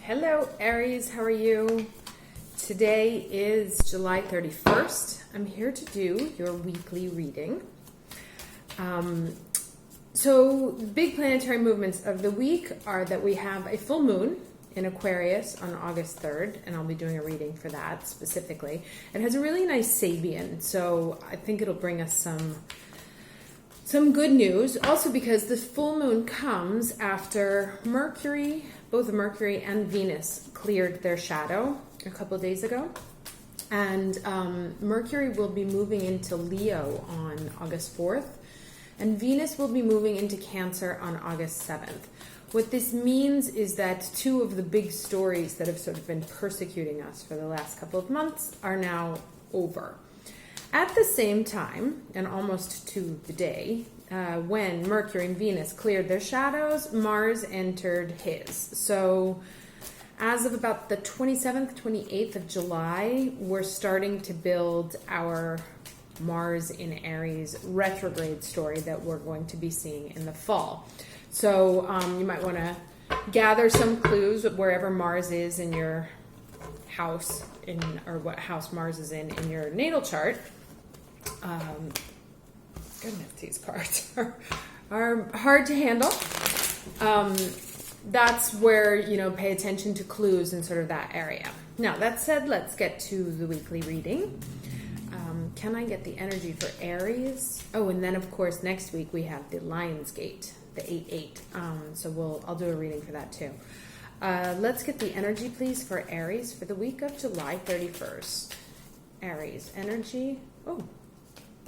Hello, Aries. How are you? Today is July 31st. I'm here to do your weekly reading. So big planetary movements of the week are that we have a full moon in Aquarius on August 3rd, and I'll be doing a reading for that specifically. It has a really nice Sabian, so I think it'll bring us some good news. Also because the full moon comes after both Mercury and Venus cleared their shadow a couple of days ago. And Mercury will be moving into Leo on August 4th. And Venus will be moving into Cancer on August 7th. What this means is that two of the big stories that have sort of been persecuting us for the last couple of months are now over. At the same time, and almost to the day, when Mercury and Venus cleared their shadows, Mars entered his. So as of about the 27th, 28th of July, we're starting to build our Mars in Aries retrograde story that we're going to be seeing in the fall. So you might want to gather some clues wherever Mars is in your house, or what house Mars is in your natal chart. Goodness, these cards are hard to handle. That's where, pay attention to clues in sort of that area. Now, that said, let's get to the weekly reading. Can I get the energy for Aries? Oh, and then, of course, next week we have the Lion's Gate, the 8-8. So I'll do a reading for that too. Let's get the energy, please, for Aries for the week of July 31st. Aries, energy.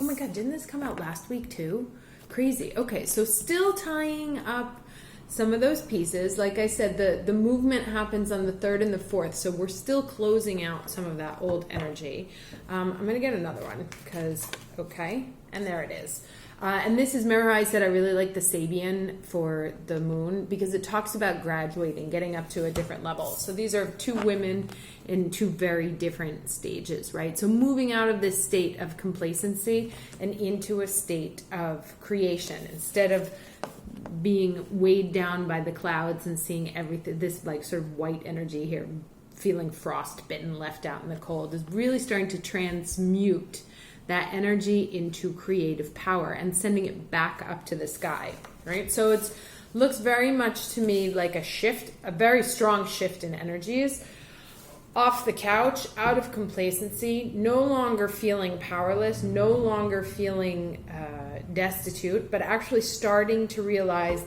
Oh my God, didn't this come out last week too? Crazy. Okay, so still tying up some of those pieces. Like I said, the movement happens on the 3rd and the 4th, so we're still closing out some of that old energy. I'm going to get another one and there it is. And this is, remember I said I really like the Sabian for the moon because it talks about graduating, getting up to a different level. So these are two women in two very different stages, right? So moving out of this state of complacency and into a state of creation instead of being weighed down by the clouds and seeing everything, this like sort of white energy here, feeling frostbitten, left out in the cold, is really starting to transmute that energy into creative power and sending it back up to the sky, right? So it looks very much to me like a shift, a very strong shift in energies, off the couch, out of complacency, no longer feeling powerless, no longer feeling destitute, but actually starting to realize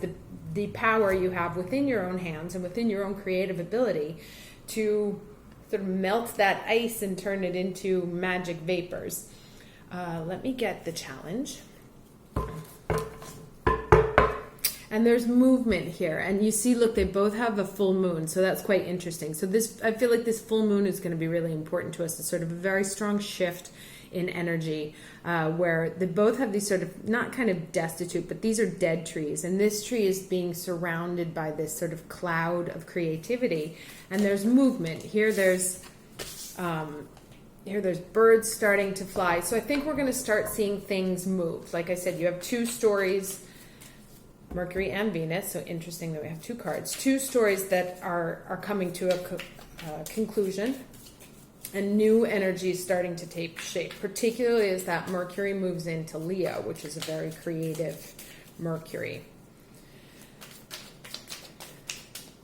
the power you have within your own hands and within your own creative ability to sort of melt that ice and turn it into magic vapors. Let me get the challenge. And there's movement here. And you see, look, they both have a full moon. So that's quite interesting. So I feel like this full moon is going to be really important to us. It's sort of a very strong shift in energy where they both have these sort of, not kind of destitute, but these are dead trees. And this tree is being surrounded by this sort of cloud of creativity. And there's movement. Here there's birds starting to fly. So I think we're going to start seeing things move. Like I said, you have two stories, Mercury and Venus. So interesting that we have two cards. Two stories that are coming to a conclusion. And new energy is starting to take shape, particularly as that Mercury moves into Leo, which is a very creative Mercury.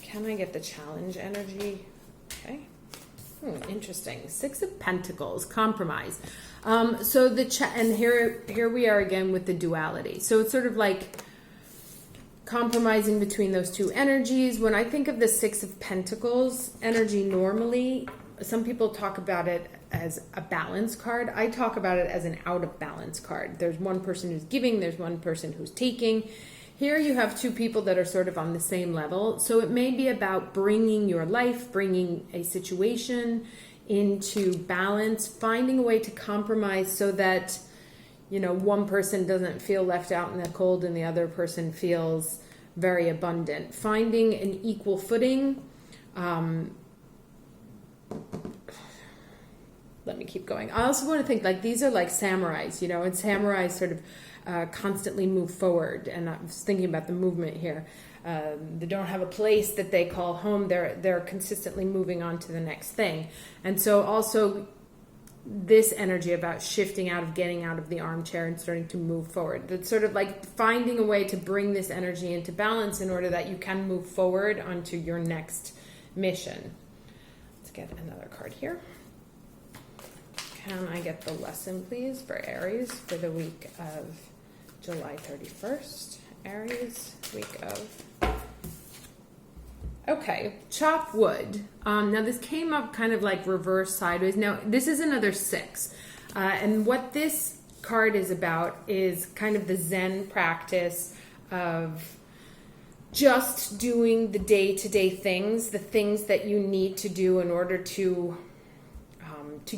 Can I get the challenge energy? Okay. Interesting. 6 of Pentacles, compromise. And here we are again with the duality. So it's sort of like compromising between those two energies. When I think of the 6 of Pentacles energy, normally some people talk about it as a balance card. I talk about it as an out of balance card. There's one person who's giving, there's one person who's taking. Here you have two people that are sort of on the same level. So it may be about bringing your life, bringing a situation into balance, finding a way to compromise so that, one person doesn't feel left out in the cold and the other person feels very abundant. Finding an equal footing. Let me keep going. I also want to think like these are like samurais, and samurais sort of constantly move forward. And I was thinking about the movement here. They don't have a place that they call home. They're consistently moving on to the next thing. And so also this energy about shifting out of getting out of the armchair and starting to move forward. That's sort of like finding a way to bring this energy into balance in order that you can move forward onto your next mission. Let's get another card here. Can I get the lesson, please, for Aries for the week of July 31st? Aries, week of... Okay, chop wood. Now this came up kind of like reverse sideways. Now this is another 6. And what this card is about is kind of the Zen practice of just doing the day-to-day things, the things that you need to do in order to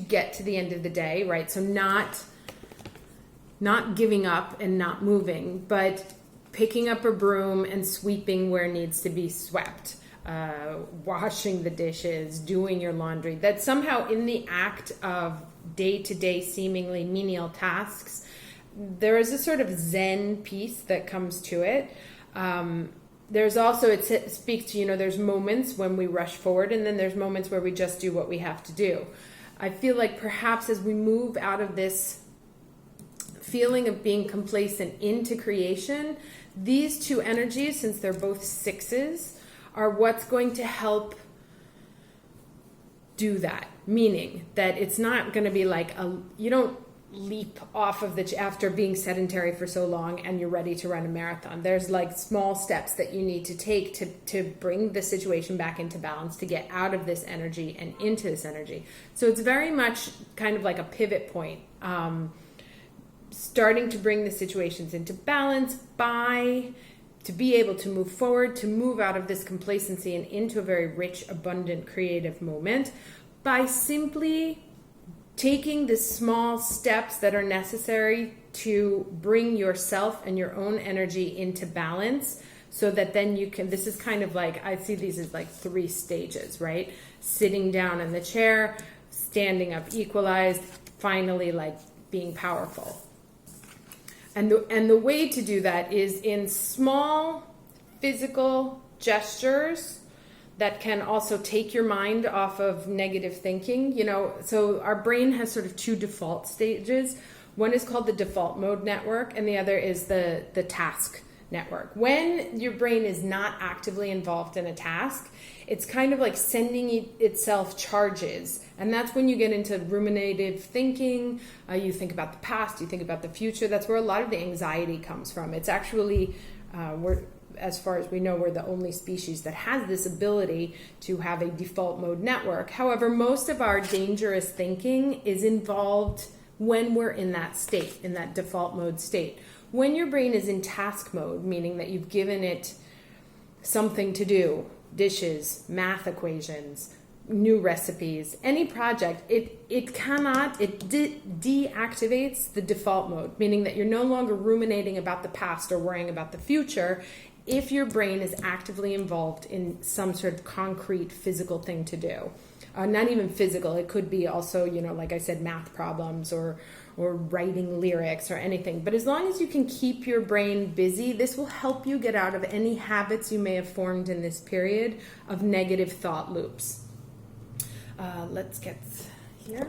get to the end of the day, right? So not giving up and not moving, but picking up a broom and sweeping where needs to be swept, washing the dishes, doing your laundry. That somehow in the act of day-to-day seemingly menial tasks, there is a sort of Zen piece that comes to it. There's also, it speaks to, there's moments when we rush forward, and then there's moments where we just do what we have to do. I feel like perhaps as we move out of this feeling of being complacent into creation, these two energies, since they're both 6s, are what's going to help do that. Meaning that it's not going to be like you don't leap off of after being sedentary for so long and you're ready to run a marathon. There's like small steps that you need to take to bring the situation back into balance, to get out of this energy and into this energy. So it's very much kind of like a pivot point, starting to bring the situations into balance to be able to move forward, to move out of this complacency and into a very rich, abundant, creative moment by simply taking the small steps that are necessary to bring yourself and your own energy into balance, so that then you can, this is kind of like, I see these as like 3 stages, right? Sitting down in the chair, standing up equalized, finally like being powerful. And the way to do that is in small physical gestures that can also take your mind off of negative thinking. So our brain has sort of 2 default stages. One is called the default mode network, and the other is the task network. When your brain is not actively involved in a task, it's kind of like sending itself charges. And that's when you get into ruminative thinking. You think about the past, you think about the future. That's where a lot of the anxiety comes from. It's actually, as far as we know, we're the only species that has this ability to have a default mode network. However, most of our dangerous thinking is involved when we're in that state, in that default mode state. When your brain is in task mode, meaning that you've given it something to do, dishes, math equations, new recipes, any project, it deactivates the default mode, meaning that you're no longer ruminating about the past or worrying about the future if your brain is actively involved in some sort of concrete physical thing to do. Not even physical, it could be also, like I said, math problems or writing lyrics or anything. But as long as you can keep your brain busy, this will help you get out of any habits you may have formed in this period of negative thought loops. Let's get here.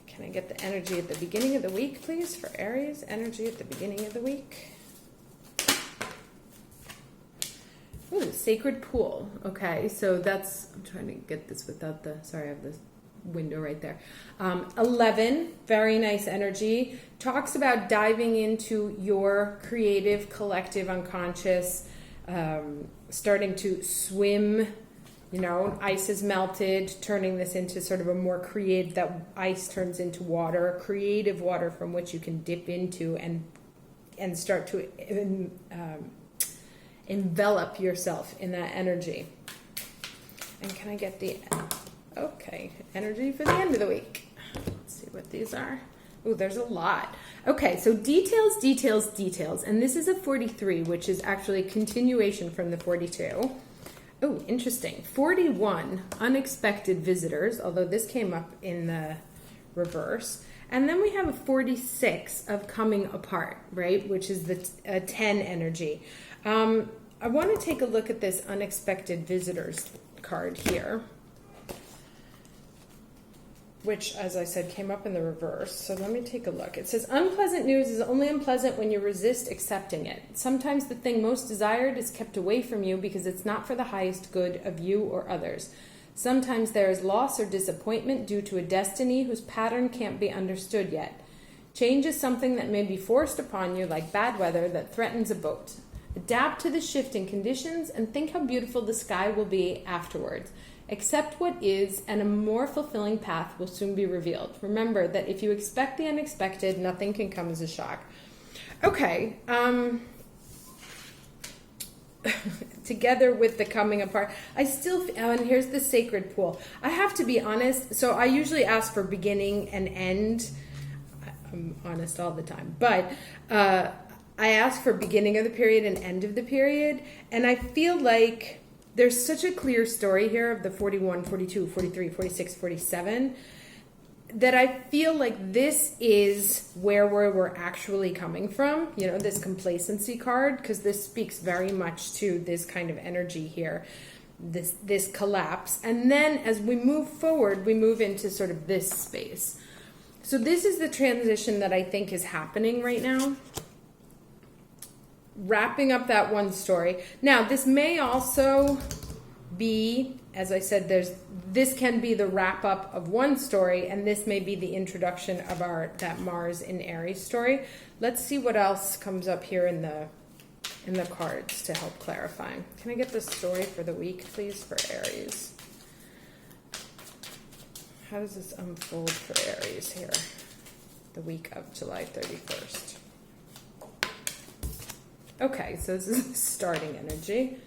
Can I get the energy at the beginning of the week, please, for Aries? Energy at the beginning of the week. Ooh, sacred pool. Okay, so that's, I'm trying to get this without sorry, I have this window right there. 11, very nice energy. Talks about diving into your creative, collective, unconscious, starting to swim. Ice is melted, turning this into sort of a more creative, that ice turns into water, creative water from which you can dip into and start to envelop yourself in that energy. And can I get the energy for the end of the week? Let's see what these are. Oh, there's a lot. Okay, so details. And this is a 43, which is actually a continuation from the 42. Oh, interesting. 41, unexpected visitors, although this came up in the reverse. And then we have a 46 of coming apart, right? Which is the 10 energy. I want to take a look at this unexpected visitors card here, which, as I said, came up in the reverse. So let me take a look. It says, unpleasant news is only unpleasant when you resist accepting it. Sometimes the thing most desired is kept away from you because it's not for the highest good of you or others. Sometimes there is loss or disappointment due to a destiny whose pattern can't be understood yet. Change is something that may be forced upon you like bad weather that threatens a boat. Adapt to the shifting conditions and think how beautiful the sky will be afterwards. Accept what is, and a more fulfilling path will soon be revealed. Remember that if you expect the unexpected, nothing can come as a shock. Okay, together with the coming apart, I still, and here's the sacred pool. I have to be honest, so I usually ask for beginning and end. I'm honest all the time, but I ask for beginning of the period and end of the period, and I feel like there's such a clear story here of the 41, 42, 43, 46, 47 that I feel like this is where we're actually coming from, you know, this complacency card, because this speaks very much to this kind of energy here, this collapse. And then as we move forward, we move into sort of this space. So this is the transition that I think is happening right now. Wrapping up that one story. Now, this may also be, as I said, this can be the wrap up of one story, and this may be the introduction of that Mars in Aries story. Let's see what else comes up here in the cards to help clarify. Can I get the story for the week, please, for Aries? How does this unfold for Aries here? The week of July 31st. Okay, so this is starting energy,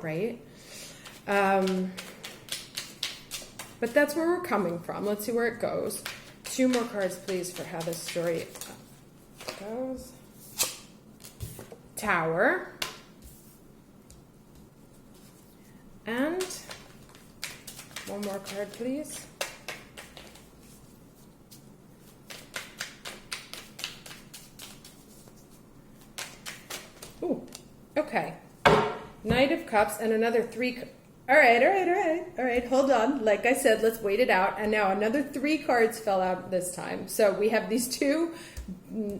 right? But that's where we're coming from. Let's see where it goes. 2 more cards, please, for how this story goes. Tower. And 1 more card, please. Ooh, okay. Knight of Cups and another 3. All right. Hold on. Like I said, let's wait it out. And now another 3 cards fell out this time. So we have these 2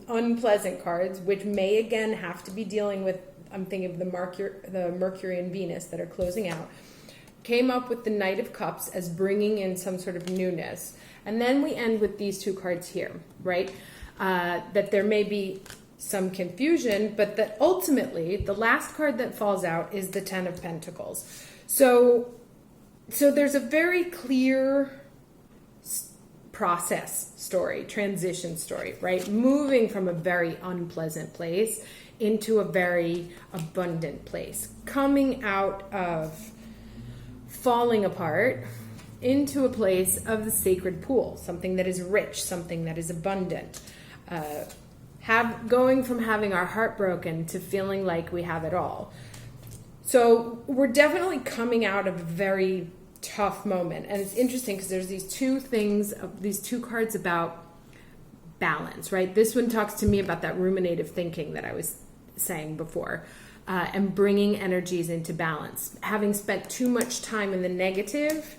unpleasant cards, which may again have to be dealing with, I'm thinking of the Mercury and Venus that are closing out. Came up with the Knight of Cups as bringing in some sort of newness. And then we end with these 2 cards here, right? That there may be some confusion, but that ultimately the last card that falls out is the 10 of Pentacles. So there's a very clear process story, transition story, right? Moving from a very unpleasant place into a very abundant place, coming out of falling apart into a place of the sacred pool, something that is rich, something that is abundant. Going from having our heart broken to feeling like we have it all. So we're definitely coming out of a very tough moment. And it's interesting because there's these 2 things, these 2 cards about balance, right? This one talks to me about that ruminative thinking that I was saying before, and bringing energies into balance. Having spent too much time in the negative,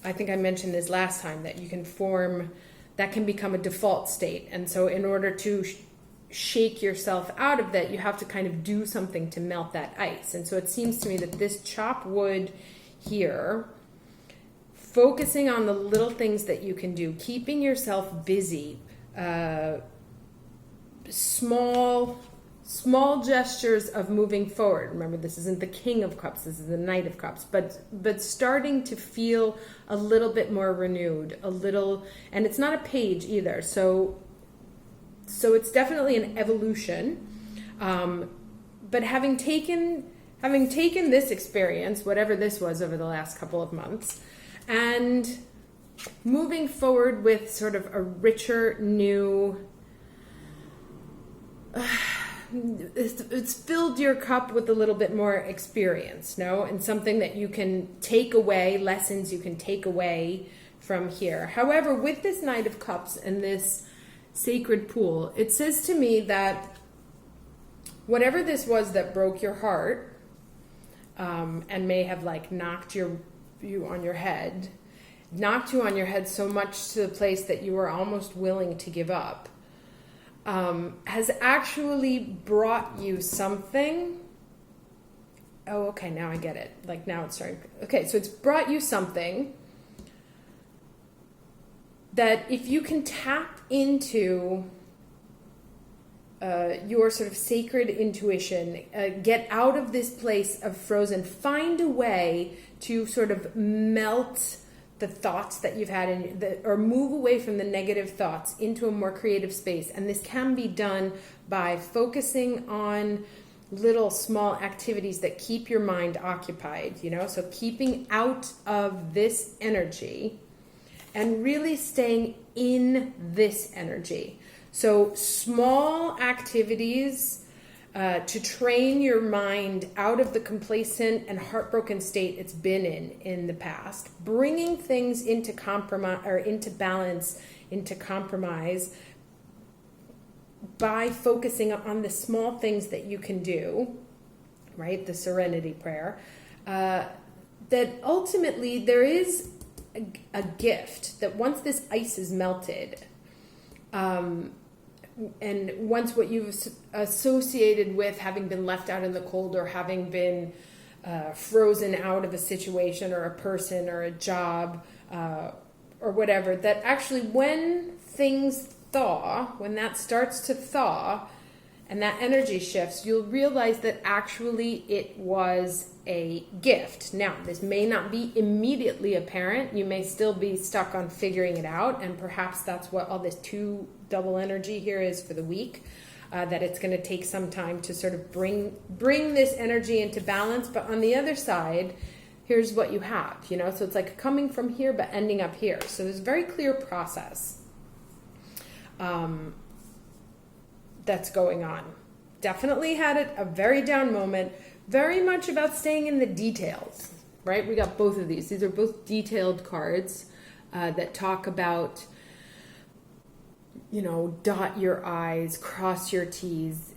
I think I mentioned this last time, that you can form, that can become a default state. And so in order to shake yourself out of that, you have to kind of do something to melt that ice. And so it seems to me that this chop wood here, focusing on the little things that you can do, keeping yourself busy, small gestures of moving forward. Remember, this isn't the King of Cups, this is the Knight of Cups, but starting to feel a little bit more renewed, and it's not a page either, so it's definitely an evolution. But having taken this experience, whatever this was over the last couple of months, and moving forward with sort of a richer, new, it's filled your cup with a little bit more experience, no? And something that you can take away, lessons you can take away from here. However, with this Knight of Cups and this sacred pool, it says to me that whatever this was that broke your heart, and may have like knocked you on your head, so much to the place that you were almost willing to give up, has actually brought you something. Oh, okay, now I get it. Like now it's starting. Okay, so it's brought you something that if you can tap into your sort of sacred intuition, get out of this place of frozen, find a way to sort of melt the thoughts that you've had or move away from the negative thoughts into a more creative space. And this can be done by focusing on little small activities that keep your mind occupied, so keeping out of this energy and really staying in this energy. So small activities to train your mind out of the complacent and heartbroken state it's been in the past, bringing things into compromise or into balance, into compromise by focusing on the small things that you can do, right? The serenity prayer, that ultimately there is a gift that once this ice is melted, and once what you've associated with having been left out in the cold or having been frozen out of a situation or a person or a job or whatever, that actually when things thaw, when that starts to thaw and that energy shifts, you'll realize that actually it was a gift. Now, this may not be immediately apparent. You may still be stuck on figuring it out, and perhaps that's what all this two double energy here is for the week, that it's going to take some time to sort of bring this energy into balance. But on the other side, here's what you have, so it's like coming from here but ending up here. So there's a very clear process that's going on. Definitely had a very down moment, very much about staying in the details, right? We got both of these. These are both detailed cards that talk about, dot your I's, cross your T's.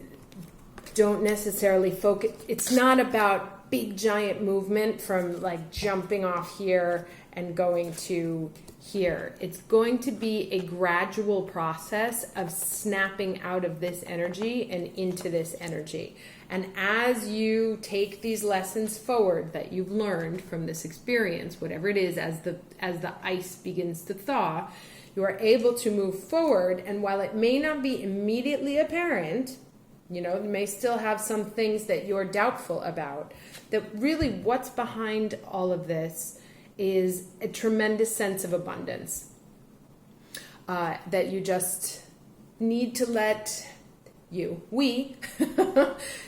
Don't necessarily focus. It's not about big giant movement from like jumping off here and going to here. It's going to be a gradual process of snapping out of this energy and into this energy. And as you take these lessons forward that you've learned from this experience, whatever it is, as the ice begins to thaw, you are able to move forward. And while it may not be immediately apparent, you may still have some things that you're doubtful about, that really what's behind all of this is a tremendous sense of abundance that you just need to we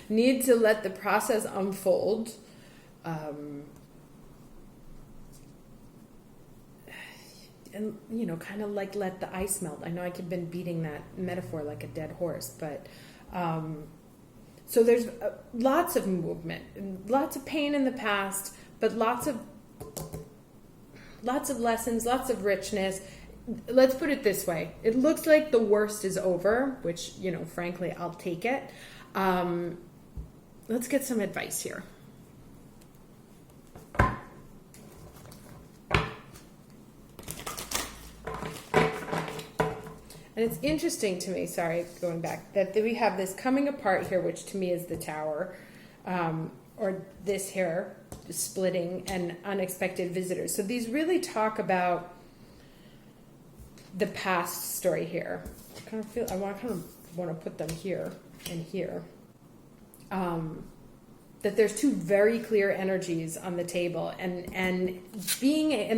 need to let the process unfold, and kind of like let the ice melt. I know I've been beating that metaphor like a dead horse, but so there's lots of movement, lots of pain in the past, but lots of lessons, lots of richness. Let's put it this way. It looks like the worst is over, which, frankly, I'll take it. Let's get some advice here. And it's interesting to me, sorry, going back, that we have this coming apart here, which to me is the Tower, or this here, splitting, and unexpected visitors. So these really talk about the past story here. I kind of want to put them here and here. That there's two very clear energies on the table, and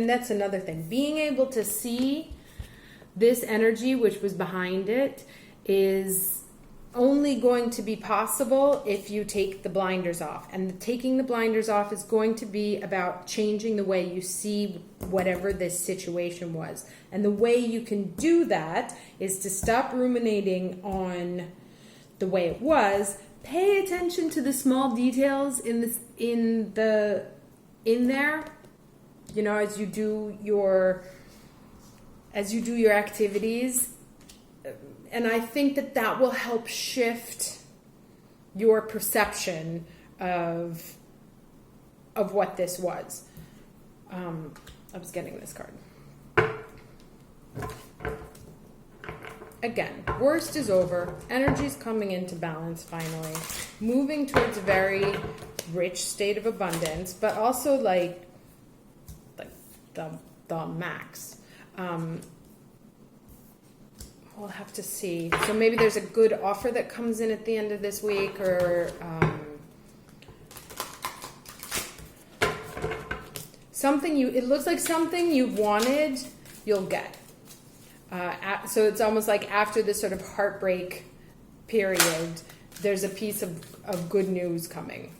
that's another thing. Being able to see this energy, which was behind it, is only going to be possible if you take the blinders off. And taking the blinders off is going to be about changing the way you see whatever this situation was. And the way you can do that is to stop ruminating on the way it was, pay attention to the small details in there, you know, as you do your activities. And I think that will help shift your perception of what this was. I was getting this card. Again, worst is over. Energy's coming into balance finally. Moving towards a very rich state of abundance, but also like the max. We'll have to see. So maybe there's a good offer that comes in at the end of this week, or it looks like something you've wanted, you'll get. So it's almost like after this sort of heartbreak period, there's a piece of good news coming.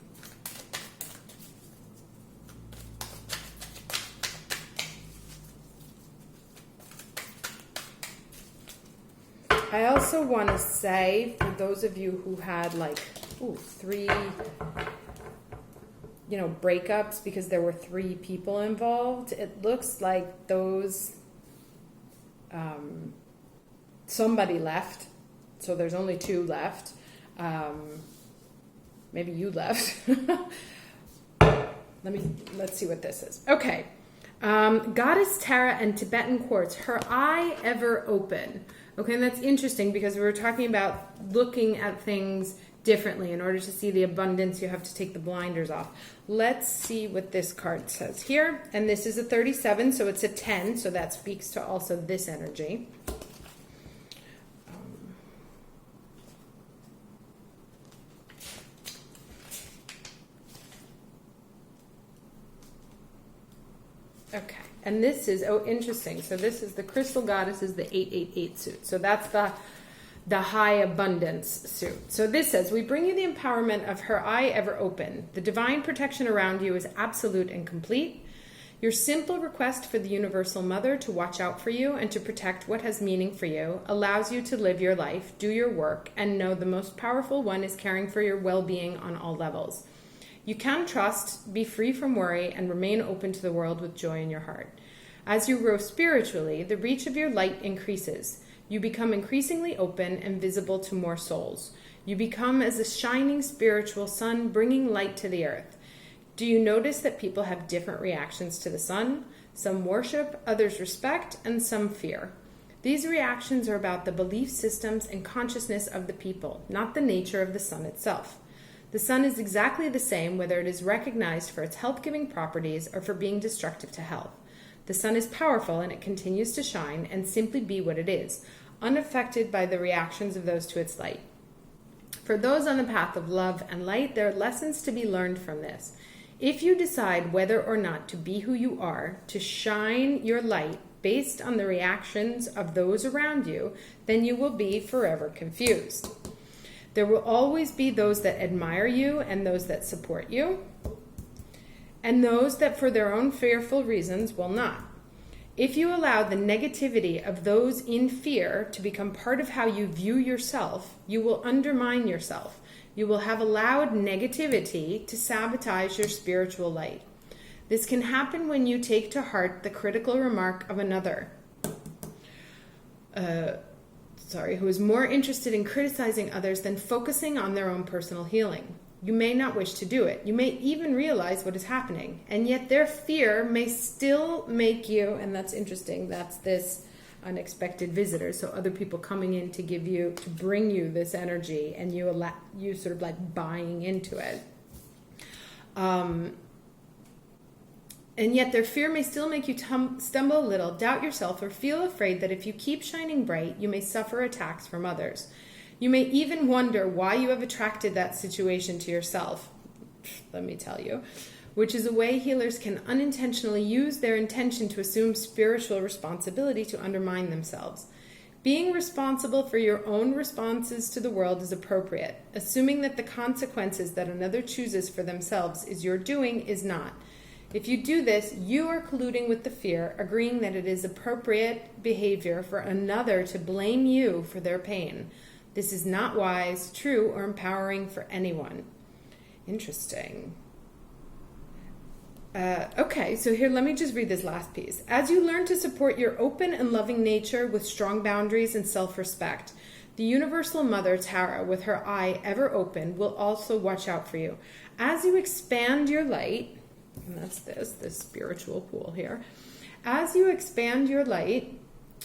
I also want to say, for those of you who had like 3 breakups because there were 3 people involved, it looks like those somebody left, so there's only 2 left. Maybe you left. Let's see what this is. Okay. Goddess Tara and Tibetan quartz, her eye ever open. Okay, and that's interesting because we were talking about looking at things differently. In order to see the abundance, you have to take the blinders off. Let's see what this card says here. And this is a 37, so it's a 10, so that speaks to also this energy. Okay. And this is, interesting. So this is the Crystal Goddess is the 888 suit. So that's the high abundance suit. So this says, we bring you the empowerment of her eye ever open. The divine protection around you is absolute and complete. Your simple request for the Universal Mother to watch out for you and to protect what has meaning for you allows you to live your life, do your work, and know the most powerful one is caring for your well-being on all levels. You can trust, be free from worry, and remain open to the world with joy in your heart. As you grow spiritually, the reach of your light increases. You become increasingly open and visible to more souls. You become as a shining spiritual sun bringing light to the earth. Do you notice that people have different reactions to the sun? Some worship, others respect, and some fear. These reactions are about the belief systems and consciousness of the people, not the nature of the sun itself. The sun is exactly the same whether it is recognized for its health-giving properties or for being destructive to health. The sun is powerful and it continues to shine and simply be what it is, unaffected by the reactions of those to its light. For those on the path of love and light, there are lessons to be learned from this. If you decide whether or not to be who you are, to shine your light based on the reactions of those around you, then you will be forever confused. There will always be those that admire you and those that support you, and those that for their own fearful reasons will not. If you allow the negativity of those in fear to become part of how you view yourself, you will undermine yourself. You will have allowed negativity to sabotage your spiritual light. This can happen when you take to heart the critical remark of another. Who is more interested in criticizing others than focusing on their own personal healing. You may not wish to do it. You may even realize what is happening, and yet their fear may still make you, and that's interesting, that's this unexpected visitor, so other people coming in to bring you this energy, and you sort of like buying into it. And yet their fear may still make you stumble a little, doubt yourself, or feel afraid that if you keep shining bright, you may suffer attacks from others. You may even wonder why you have attracted that situation to yourself. Let me tell you. Which is a way healers can unintentionally use their intention to assume spiritual responsibility to undermine themselves. Being responsible for your own responses to the world is appropriate. Assuming that the consequences that another chooses for themselves is your doing is not. If you do this, you are colluding with the fear, agreeing that it is appropriate behavior for another to blame you for their pain. This is not wise, true, or empowering for anyone. Interesting. Okay, so here, let me just read this last piece. As you learn to support your open and loving nature with strong boundaries and self-respect, the Universal Mother, Tara, with her eye ever open, will also watch out for you. As you expand your light, and that's this spiritual pool here. As you expand your light,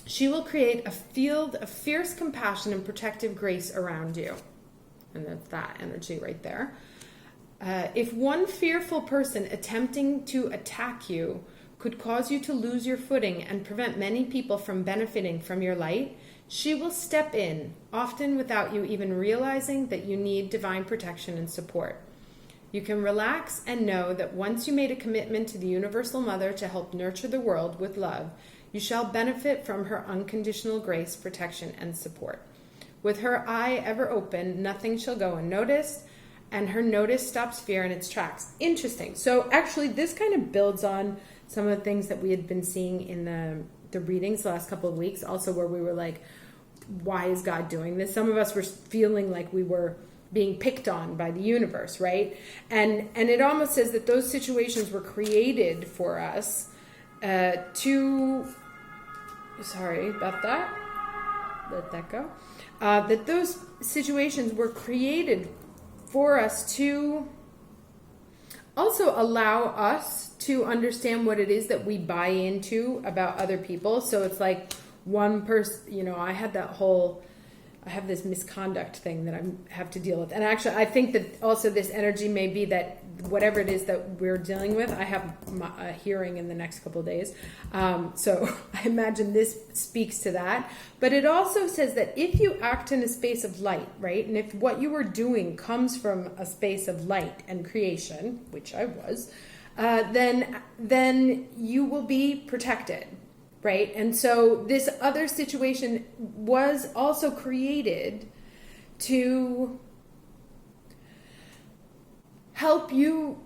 she will create a field of fierce compassion and protective grace around you. And that's that energy right there. If one fearful person attempting to attack you could cause you to lose your footing and prevent many people from benefiting from your light, she will step in, often without you even realizing that you need divine protection and support. You can relax and know that once you made a commitment to the Universal Mother to help nurture the world with love, you shall benefit from her unconditional grace, protection, and support. With her eye ever open, nothing shall go unnoticed, and her notice stops fear in its tracks. Interesting. So actually, this kind of builds on some of the things that we had been seeing in the readings the last couple of weeks, also where we were like, why is God doing this? Some of us were feeling like we were being picked on by the universe, right? And it almost says that those situations were created for us sorry about that. Let that go. That those situations were created for us to also allow us to understand what it is that we buy into about other people. So it's like one person, I have this misconduct thing that I have to deal with. And actually, I think that also this energy may be that whatever it is that we're dealing with, I have a hearing in the next couple of days. So I imagine this speaks to that. But it also says that if you act in a space of light, right? And if what you are doing comes from a space of light and creation, which I was, then you will be protected. Right? And so this other situation was also created to help you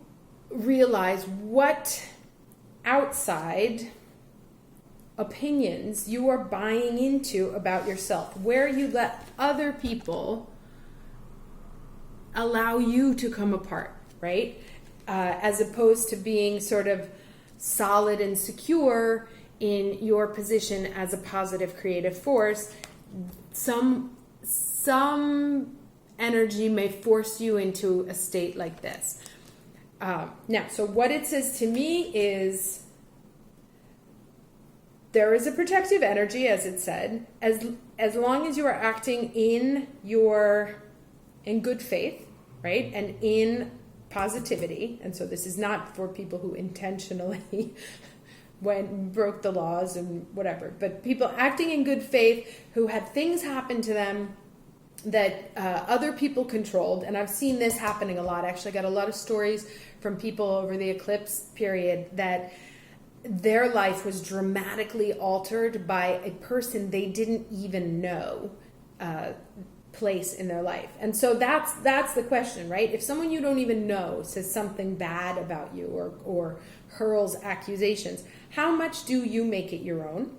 realize what outside opinions you are buying into about yourself, where you let other people allow you to come apart, right? As opposed to being sort of solid and secure in your position as a positive creative force. Some energy may force you into a state like this. Now, so what it says to me is there is a protective energy, as it said, as long as you are acting in good faith, right, and in positivity. And so this is not for people who intentionally broke the laws and whatever, but people acting in good faith who had things happen to them that other people controlled. And I've seen this happening a lot. Actually, I got a lot of stories from people over the eclipse period that their life was dramatically altered by a person they didn't even know place in their life. And so that's the question, right? If someone you don't even know says something bad about you or hurls accusations, how much do you make it your own?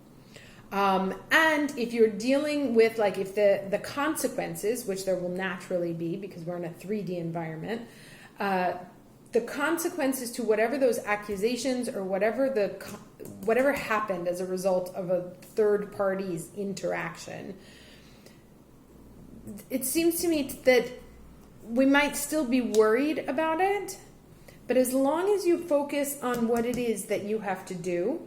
And if you're dealing with, like, if the consequences, which there will naturally be because we're in a 3D environment, the consequences to whatever those accusations or whatever happened as a result of a third party's interaction, it seems to me that we might still be worried about it, but as long as you focus on what it is that you have to do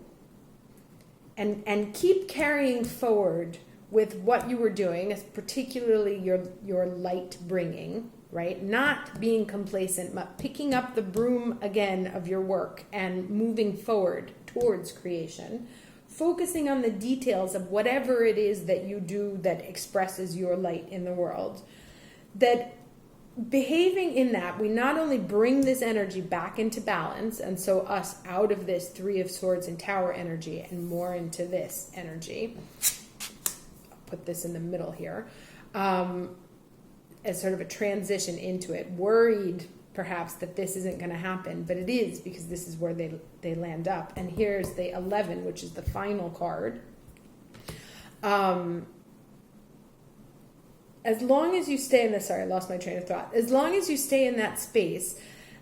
and keep carrying forward with what you were doing, particularly your light bringing, right? Not being complacent, but picking up the broom again of your work and moving forward towards creation, focusing on the details of whatever it is that you do that expresses your light in the world, that behaving in that, we not only bring this energy back into balance, and so us out of this Three of Swords and Tower energy and more into this energy. I'll put this in the middle here, as sort of a transition into it. Worried, perhaps, that this isn't going to happen, but it is, because this is where they land up. And here's the 11, which is the final card. as long as you stay in this, sorry, I lost my train of thought. As long as you stay in that space,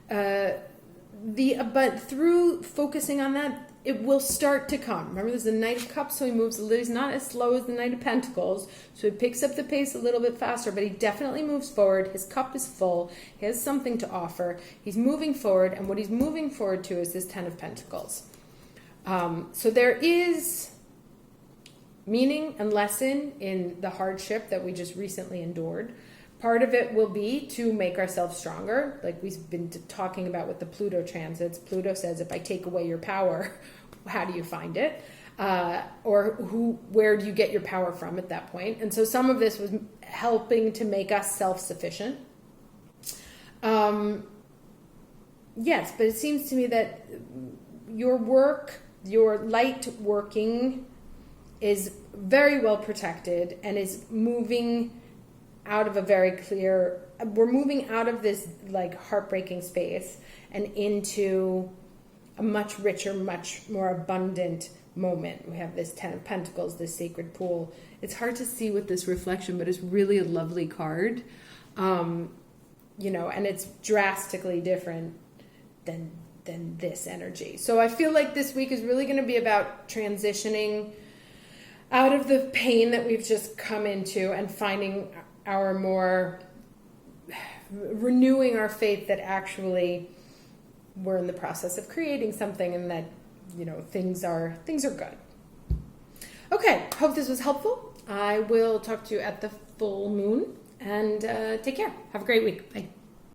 but through focusing on that, it will start to come. Remember, there's the Knight of Cups, so he moves a little. He's not as slow as the Knight of Pentacles, so he picks up the pace a little bit faster, but he definitely moves forward. His cup is full. He has something to offer. He's moving forward, and what he's moving forward to is this Ten of Pentacles. So there is meaning and lesson in the hardship that we just recently endured. Part of it will be to make ourselves stronger, like we've been talking about with the Pluto transits. Pluto says, if I take away your power, how do you find it? Where do you get your power from at that point? And so some of this was helping to make us self-sufficient. Yes, but it seems to me that your work, your light working, is very well protected and is moving out of a very clear, we're moving out of this like heartbreaking space and into a much richer, much more abundant moment. We have this Ten of Pentacles, this sacred pool. It's hard to see with this reflection, but it's really a lovely card. And it's drastically different than this energy. So I feel like this week is really going to be about transitioning out of the pain that we've just come into and finding renewing our faith that actually we're in the process of creating something and that, things are good. Okay, hope this was helpful. I will talk to you at the full moon, and take care. Have a great week. Bye.